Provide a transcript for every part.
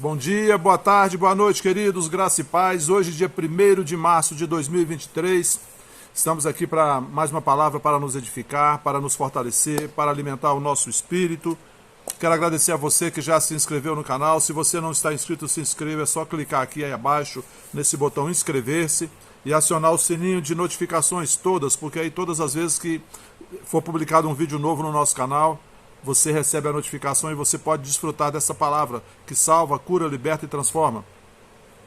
Bom dia, boa tarde, boa noite, queridos, graça e paz. Hoje, dia 1º de março de 2023, estamos aqui para mais uma palavra para nos edificar, para nos fortalecer, para alimentar o nosso espírito. Quero agradecer a você que já se inscreveu no canal. Se você não está inscrito, se inscreva. É só clicar aqui aí abaixo, nesse botão inscrever-se e acionar o sininho de notificações todas, porque aí todas as vezes que for publicado um vídeo novo no nosso canal, você recebe a notificação e você pode desfrutar dessa palavra que salva, cura, liberta e transforma.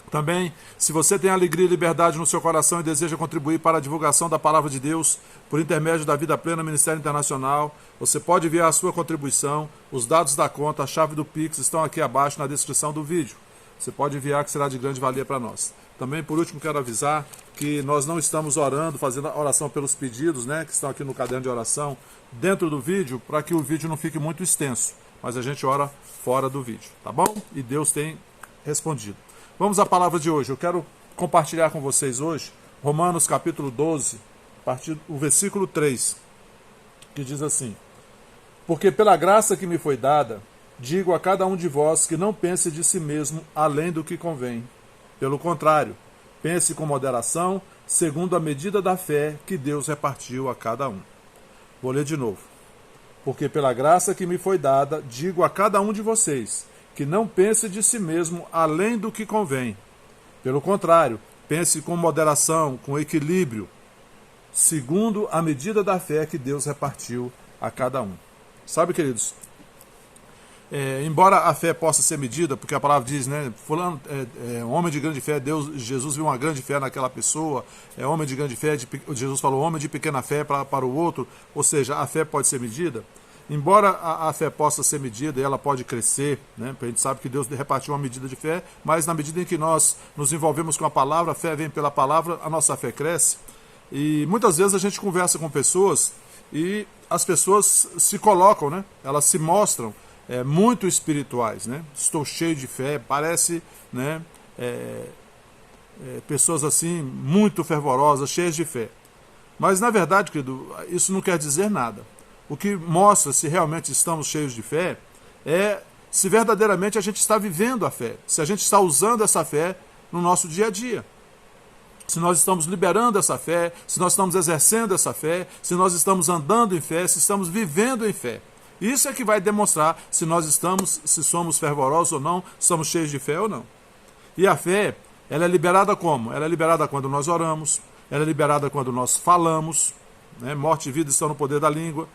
Também, se você tem alegria e liberdade no seu coração e deseja contribuir para a divulgação da palavra de Deus por intermédio da Vida Plena Ministério Internacional, você pode enviar a sua contribuição. Os dados da conta, a chave do Pix estão aqui abaixo na descrição do vídeo. Você pode enviar, que será de grande valia para nós. Também, por último, quero avisar que nós não estamos orando, fazendo a oração pelos pedidos, que estão aqui no caderno de oração, dentro do vídeo, para que o vídeo não fique muito extenso. Mas a gente ora fora do vídeo, tá bom? E Deus tem respondido. Vamos à palavra de hoje. Eu quero compartilhar com vocês hoje Romanos capítulo 12, a partir do versículo 3, que diz assim: Porque pela graça que me foi dada, digo a cada um de vós que não pense de si mesmo além do que convém. Pelo contrário, pense com moderação, segundo a medida da fé que Deus repartiu a cada um. Vou ler de novo. Porque pela graça que me foi dada, digo a cada um de vocês que não pense de si mesmo além do que convém. Pelo contrário, pense com moderação, com equilíbrio, segundo a medida da fé que Deus repartiu a cada um. Sabe, queridos, embora a fé possa ser medida, porque a palavra diz, fulano é um homem de grande fé, Jesus viu uma grande fé naquela pessoa, é homem de grande fé, Jesus falou homem de pequena fé para o outro, ou seja, a fé pode ser medida. Embora a fé possa ser medida e ela pode crescer, porque a gente sabe que Deus repartiu uma medida de fé, mas na medida em que nós nos envolvemos com a palavra, a fé vem pela palavra, a nossa fé cresce. E muitas vezes a gente conversa com pessoas e as pessoas se colocam, elas se mostram muito espirituais, Estou cheio de fé, parece, pessoas assim muito fervorosas, cheias de fé. Mas na verdade, querido, isso não quer dizer nada. O que mostra se realmente estamos cheios de fé é se verdadeiramente a gente está vivendo a fé, se a gente está usando essa fé no nosso dia a dia. Se nós estamos liberando essa fé, se nós estamos exercendo essa fé, se nós estamos andando em fé, se estamos vivendo em fé. Isso é que vai demonstrar se somos fervorosos ou não, se somos cheios de fé ou não. E a fé, ela é liberada como? Ela é liberada quando nós oramos, ela é liberada quando nós falamos, morte e vida estão no poder da língua.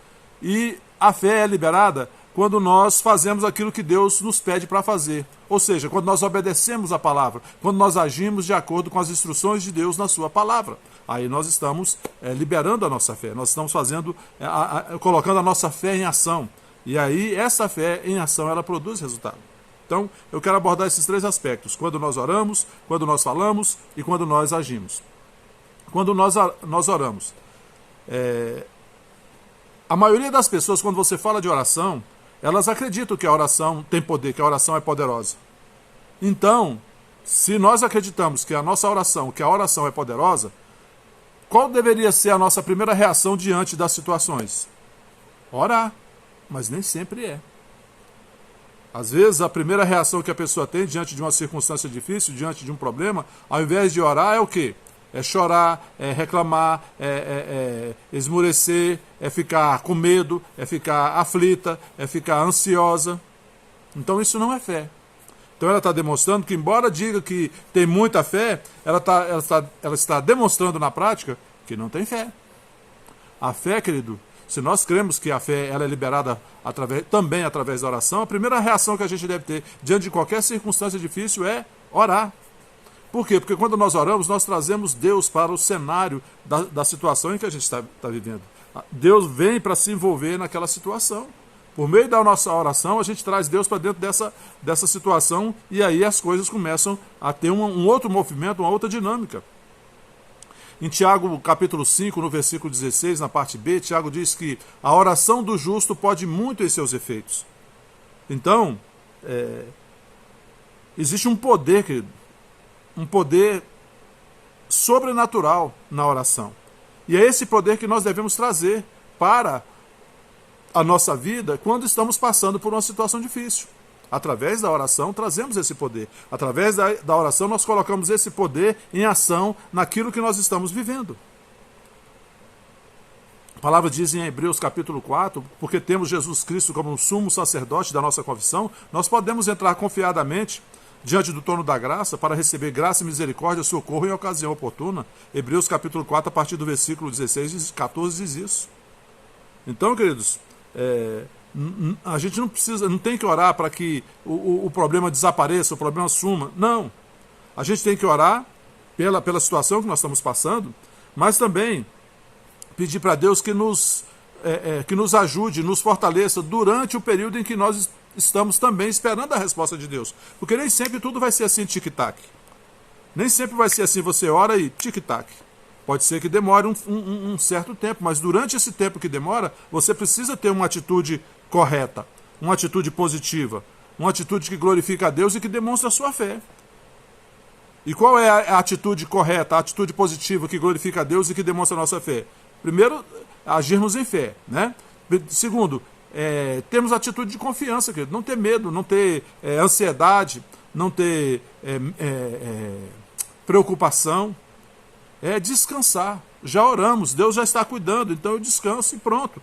E a fé é liberada quando nós fazemos aquilo que Deus nos pede para fazer. Ou seja, quando nós obedecemos a palavra, quando nós agimos de acordo com as instruções de Deus na sua palavra. Aí nós estamos liberando a nossa fé, nós estamos colocando a nossa fé em ação. E aí essa fé em ação, ela produz resultado. Então, eu quero abordar esses três aspectos: quando nós oramos, quando nós falamos e quando nós agimos. Quando nós oramos, a maioria das pessoas, quando você fala de oração, elas acreditam que a oração tem poder, que a oração é poderosa. Então, se nós acreditamos que a oração é poderosa, qual deveria ser a nossa primeira reação diante das situações? Orar, mas nem sempre é. Às vezes, a primeira reação que a pessoa tem diante de uma circunstância difícil, diante de um problema, ao invés de orar, é o quê? É chorar, é reclamar, é esmurecer, é ficar com medo, é ficar aflita, é ficar ansiosa. Então isso não é fé. Então ela está demonstrando que, embora diga que tem muita fé, ela está demonstrando na prática que não tem fé. A fé, querido, se nós cremos que a fé ela é liberada também através da oração, a primeira reação que a gente deve ter diante de qualquer circunstância difícil é orar. Por quê? Porque quando nós oramos, nós trazemos Deus para o cenário da situação em que a gente está vivendo. Deus vem para se envolver naquela situação. Por meio da nossa oração, a gente traz Deus para dentro dessa situação e aí as coisas começam a ter um outro movimento, uma outra dinâmica. Em Tiago, capítulo 5, no versículo 16, na parte B, Tiago diz que a oração do justo pode muito em seus efeitos. Então, existe um poder, querido, um poder sobrenatural na oração. E é esse poder que nós devemos trazer para a nossa vida quando estamos passando por uma situação difícil. Através da oração, trazemos esse poder. Através da oração, nós colocamos esse poder em ação naquilo que nós estamos vivendo. A palavra diz em Hebreus capítulo 4, porque temos Jesus Cristo como um sumo sacerdote da nossa confissão, nós podemos entrar confiadamente diante do trono da graça para receber graça e misericórdia, socorro em ocasião oportuna. Hebreus capítulo 4, a partir do versículo 16 e 14 diz isso. Então, queridos, a gente não tem que orar para que o problema desapareça, o problema suma. Não. A gente tem que orar pela situação que nós estamos passando, mas também pedir para Deus que nos ajude, nos fortaleça durante o período em que nós estamos também esperando a resposta de Deus. Porque nem sempre tudo vai ser assim tic-tac. Nem sempre vai ser assim, você ora e tic-tac. Pode ser que demore um certo tempo, mas durante esse tempo que demora, você precisa ter uma atitude correta, uma atitude positiva, uma atitude que glorifica a Deus e que demonstra a sua fé. E qual é a atitude correta, a atitude positiva que glorifica a Deus e que demonstra a nossa fé? Primeiro, agirmos em fé, né? Segundo, termos atitude de confiança, querido. Não ter medo, não ter ansiedade, não ter preocupação. Descansar. Já oramos, Deus já está cuidando, então eu descanso e pronto.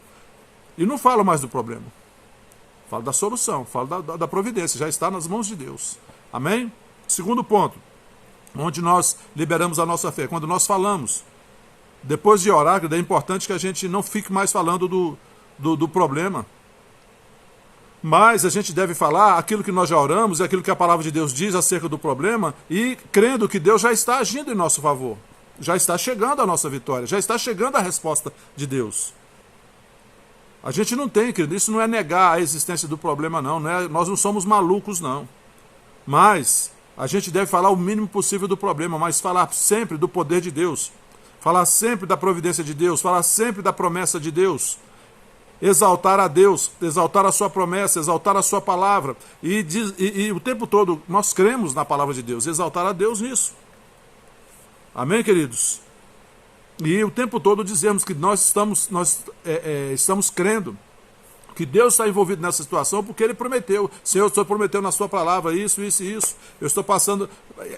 E não falo mais do problema. Falo da solução, falo da providência, já está nas mãos de Deus. Amém? Segundo ponto, onde nós liberamos a nossa fé, quando nós falamos. Depois de orar, é importante que a gente não fique mais falando do problema. Mas a gente deve falar aquilo que nós já oramos, aquilo que a palavra de Deus diz acerca do problema e crendo que Deus já está agindo em nosso favor. Já está chegando a nossa vitória, já está chegando a resposta de Deus. A gente não tem, querido, isso não é negar a existência do problema, não. Nós não somos malucos, não. Mas a gente deve falar o mínimo possível do problema, mas falar sempre do poder de Deus. Falar sempre da providência de Deus, falar sempre da promessa de Deus. Exaltar a Deus, exaltar a sua promessa, exaltar a sua palavra. E o tempo todo nós cremos na palavra de Deus, exaltar a Deus nisso. Amém, queridos? E o tempo todo dizemos que nós estamos crendo que Deus está envolvido nessa situação porque Ele prometeu. Senhor, o Senhor prometeu na sua palavra isso, isso e isso. Eu estou passando,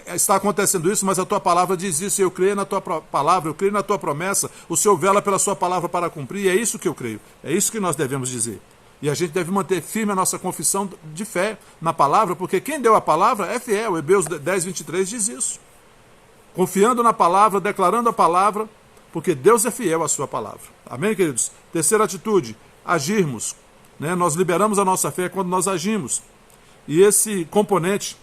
está acontecendo isso, mas a tua palavra diz isso. Eu creio na tua palavra, eu creio na tua promessa. O Senhor vela pela sua palavra para cumprir. E é isso que eu creio. É isso que nós devemos dizer. E a gente deve manter firme a nossa confissão de fé na palavra, porque quem deu a palavra é fiel. Hebreus 10, 23 diz isso. Confiando na palavra, declarando a palavra, porque Deus é fiel à sua palavra. Amém, queridos? Terceira atitude, agirmos. Nós liberamos a nossa fé quando nós agimos. E esse componente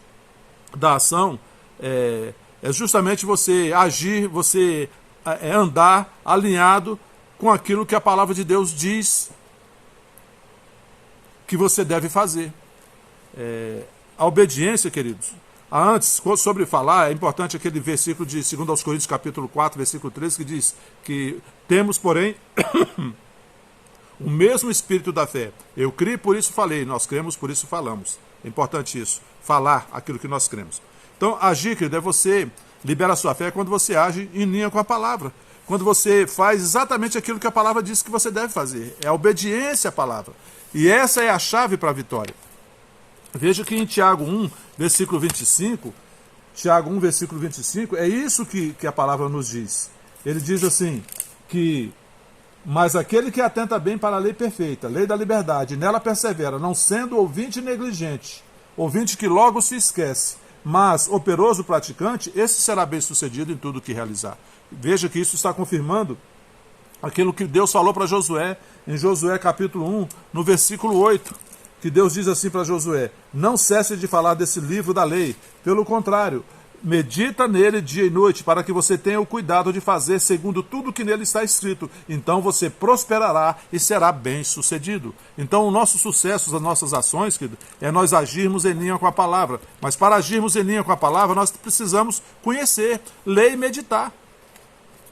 da ação é justamente você agir, você andar alinhado com aquilo que a palavra de Deus diz que você deve fazer. A obediência, queridos. Antes, sobre falar, é importante aquele versículo de 2 aos Coríntios, capítulo 4, versículo 13, que diz que temos, porém, o mesmo espírito da fé. Eu criei, por isso falei. Nós cremos, por isso falamos. É importante isso. Falar aquilo que nós cremos. Então, agir, querido, é você libera a sua fé quando você age em linha com a palavra. Quando você faz exatamente aquilo que a palavra diz que você deve fazer. É a obediência à palavra. E essa é a chave para a vitória. Veja que em Tiago 1, versículo 25, Tiago 1, versículo 25, é isso que a palavra nos diz. Ele diz assim, que mas aquele que atenta bem para a lei perfeita, lei da liberdade, nela persevera, não sendo ouvinte negligente, ouvinte que logo se esquece, mas operoso praticante, esse será bem sucedido em tudo que realizar. Veja que isso está confirmando aquilo que Deus falou para Josué, em Josué capítulo 1, no versículo 8, que Deus diz assim para Josué, não cesse de falar desse livro da lei, pelo contrário, medita nele dia e noite, para que você tenha o cuidado de fazer segundo tudo que nele está escrito. Então você prosperará e será bem sucedido. Então o nosso sucesso, as nossas ações, querido, é nós agirmos em linha com a palavra. Mas para agirmos em linha com a palavra, nós precisamos conhecer, ler e meditar.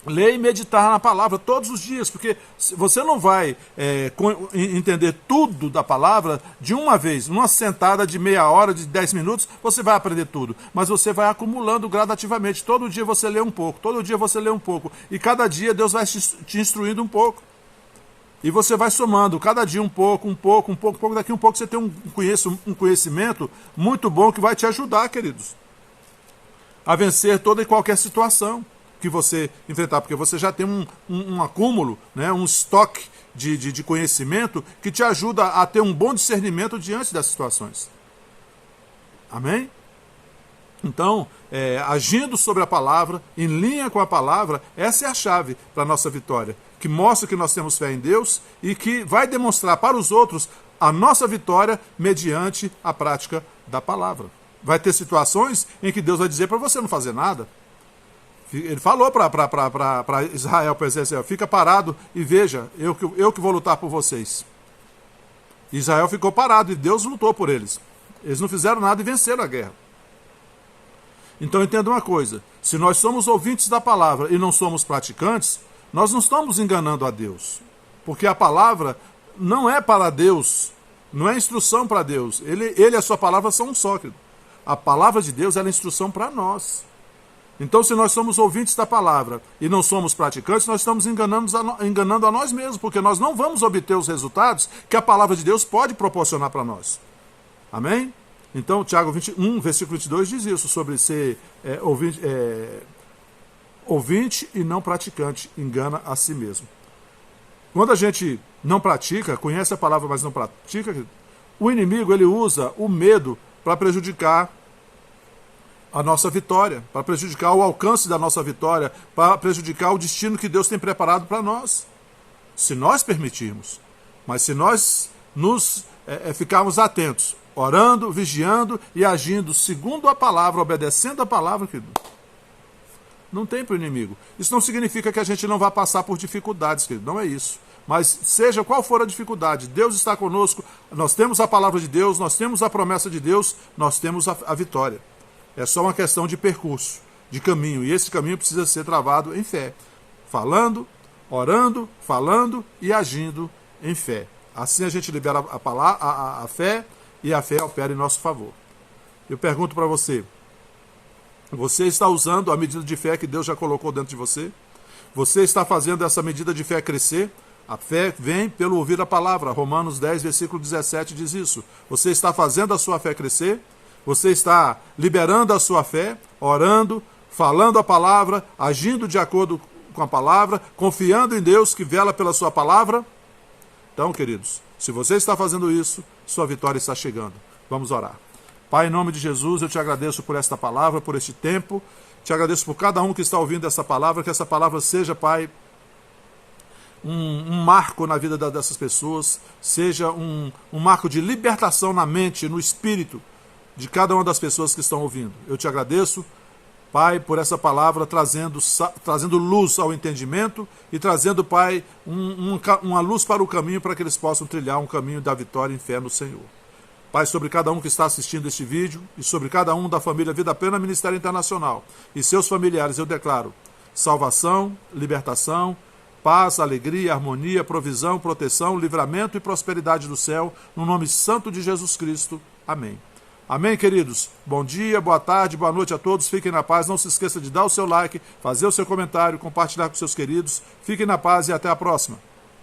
Ler e meditar na palavra todos os dias, porque você não vai entender tudo da palavra de uma vez, numa sentada de meia hora, de 10 minutos, você vai aprender tudo, mas você vai acumulando gradativamente, todo dia você lê um pouco, todo dia você lê um pouco, e cada dia Deus vai te instruindo um pouco. E você vai somando, cada dia um pouco, daqui um pouco você tem um conhecimento muito bom que vai te ajudar, queridos, a vencer toda e qualquer situação que você enfrentar, porque você já tem um acúmulo, né, um estoque de conhecimento que te ajuda a ter um bom discernimento diante das situações. Amém? Então, agindo sobre a palavra, em linha com a palavra, essa é a chave para a nossa vitória, que mostra que nós temos fé em Deus e que vai demonstrar para os outros a nossa vitória mediante a prática da palavra. Vai ter situações em que Deus vai dizer para você não fazer nada. Ele falou para Israel, para Israel, fica parado e veja, eu que vou lutar por vocês. Israel ficou parado e Deus lutou por eles. Eles não fizeram nada e venceram a guerra. Então entenda uma coisa, se nós somos ouvintes da palavra e não somos praticantes, nós não estamos enganando a Deus. Porque a palavra não é para Deus, não é instrução para Deus. Ele e a sua palavra são um só. A palavra de Deus é instrução para nós. Então, se nós somos ouvintes da palavra e não somos praticantes, nós estamos enganando a nós mesmos, porque nós não vamos obter os resultados que a palavra de Deus pode proporcionar para nós. Amém? Então, Tiago 21, versículo 22 diz isso, sobre ser ouvinte e não praticante, engana a si mesmo. Quando a gente não pratica, conhece a palavra, mas não pratica, o inimigo ele usa o medo para prejudicar a nossa vitória, para prejudicar o alcance da nossa vitória, para prejudicar o destino que Deus tem preparado para nós. Se nós permitirmos. Mas se nós nos ficarmos atentos, orando, vigiando e agindo segundo a palavra, obedecendo a palavra, querido, não tem para o inimigo. Isso não significa que a gente não vá passar por dificuldades, querido, não é isso. Mas seja qual for a dificuldade, Deus está conosco, nós temos a palavra de Deus, nós temos a promessa de Deus, nós temos a vitória. É só uma questão de percurso, de caminho, e esse caminho precisa ser travado em fé. Falando, orando, falando e agindo em fé. Assim a gente libera a fé e a fé opera em nosso favor. Eu pergunto para você, você está usando a medida de fé que Deus já colocou dentro de você? Você está fazendo essa medida de fé crescer? A fé vem pelo ouvir a palavra. Romanos 10, versículo 17 diz isso. Você está fazendo a sua fé crescer? Você está liberando a sua fé, orando, falando a palavra, agindo de acordo com a palavra, confiando em Deus que vela pela sua palavra? Então, queridos, se você está fazendo isso, sua vitória está chegando. Vamos orar. Pai, em nome de Jesus, eu te agradeço por esta palavra, por este tempo. Te agradeço por cada um que está ouvindo essa palavra, que essa palavra seja, Pai, um marco na vida dessas pessoas, seja um marco de libertação na mente, no espírito, de cada uma das pessoas que estão ouvindo. Eu te agradeço, Pai, por essa palavra trazendo luz ao entendimento e trazendo, Pai, uma luz para o caminho para que eles possam trilhar um caminho da vitória em fé no Senhor. Pai, sobre cada um que está assistindo este vídeo e sobre cada um da família Vida Plena Ministério Internacional e seus familiares, eu declaro salvação, libertação, paz, alegria, harmonia, provisão, proteção, livramento e prosperidade do céu, no nome santo de Jesus Cristo. Amém. Amém, queridos? Bom dia, boa tarde, boa noite a todos. Fiquem na paz. Não se esqueça de dar o seu like, fazer o seu comentário, compartilhar com seus queridos. Fiquem na paz e até a próxima.